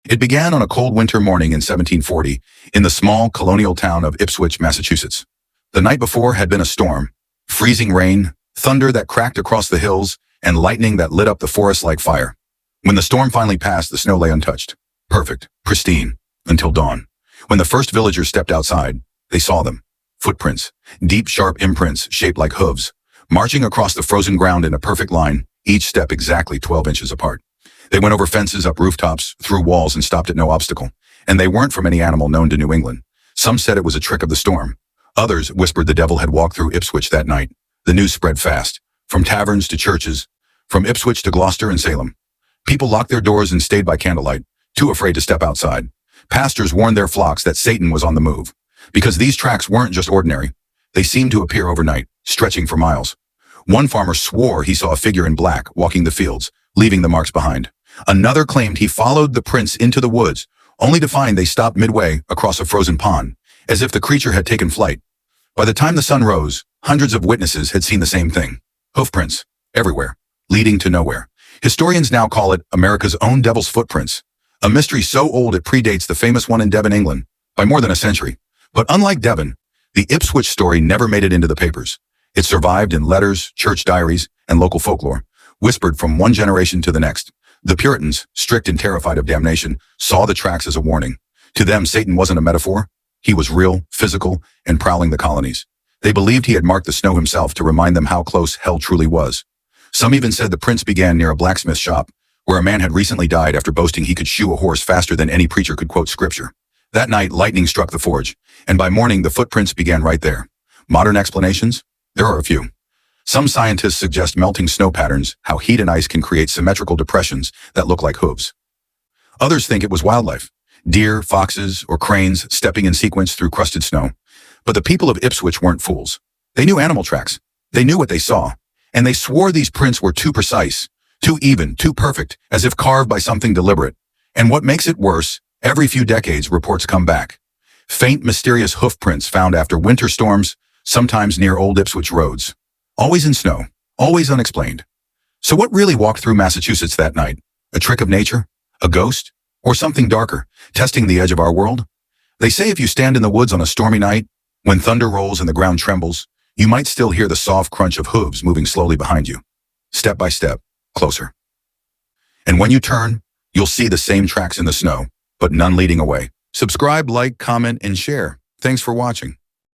It began on a cold winter morning in 1740 in the small colonial town of Ipswich, Massachusetts. The night before had been a storm, freezing rain, thunder that cracked across the hills, and lightning that lit up the forest like fire. When the storm finally passed, the snow lay untouched, perfect, pristine, until dawn. When the first villagers stepped outside, they saw them. Footprints, deep, sharp imprints shaped like hooves, marching across the frozen ground in a perfect line, each step exactly 12 inches apart. They went over fences, up rooftops, through walls, and stopped at no obstacle. And they weren't from any animal known to New England. Some said it was a trick of the storm. Others whispered the devil had walked through Ipswich that night. The news spread fast, from taverns to churches, from Ipswich to Gloucester and Salem. People locked their doors and stayed by candlelight, too afraid to step outside. Pastors warned their flocks that Satan was on the move, because these tracks weren't just ordinary. They seemed to appear overnight, stretching for miles. One farmer swore he saw a figure in black walking the fields, leaving the marks behind. Another claimed he followed the prints into the woods, only to find they stopped midway across a frozen pond, as if the creature had taken flight. By the time the sun rose, hundreds of witnesses had seen the same thing. Hoofprints, everywhere, leading to nowhere. Historians now call it America's own devil's footprints, a mystery so old it predates the famous one in Devon, England, by more than a century. But unlike Devon, the Ipswich story never made it into the papers. It survived in letters, church diaries, and local folklore, whispered from one generation to the next. The Puritans, strict and terrified of damnation, saw the tracks as a warning. To them, Satan wasn't a metaphor. He was real, physical, and prowling the colonies. They believed he had marked the snow himself to remind them how close hell truly was. Some even said the prints began near a blacksmith shop, where a man had recently died after boasting he could shoe a horse faster than any preacher could quote scripture. That night, lightning struck the forge, and by morning, the footprints began right there. Modern explanations? There are a few. Some scientists suggest melting snow patterns, how heat and ice can create symmetrical depressions that look like hooves. Others think it was wildlife, deer, foxes, or cranes stepping in sequence through crusted snow. But the people of Ipswich weren't fools. They knew animal tracks. They knew what they saw. And they swore these prints were too precise, too even, too perfect, as if carved by something deliberate. And what makes it worse, every few decades, reports come back. Faint, mysterious hoof prints found after winter storms, sometimes near old Ipswich roads. Always in snow, always unexplained. So what really walked through Massachusetts that night? A trick of nature? A ghost? Or something darker, testing the edge of our world? They say if you stand in the woods on a stormy night, when thunder rolls and the ground trembles, you might still hear the soft crunch of hooves moving slowly behind you. Step by step, closer. And when you turn, you'll see the same tracks in the snow, but none leading away. Subscribe, like, comment, and share. Thanks for watching.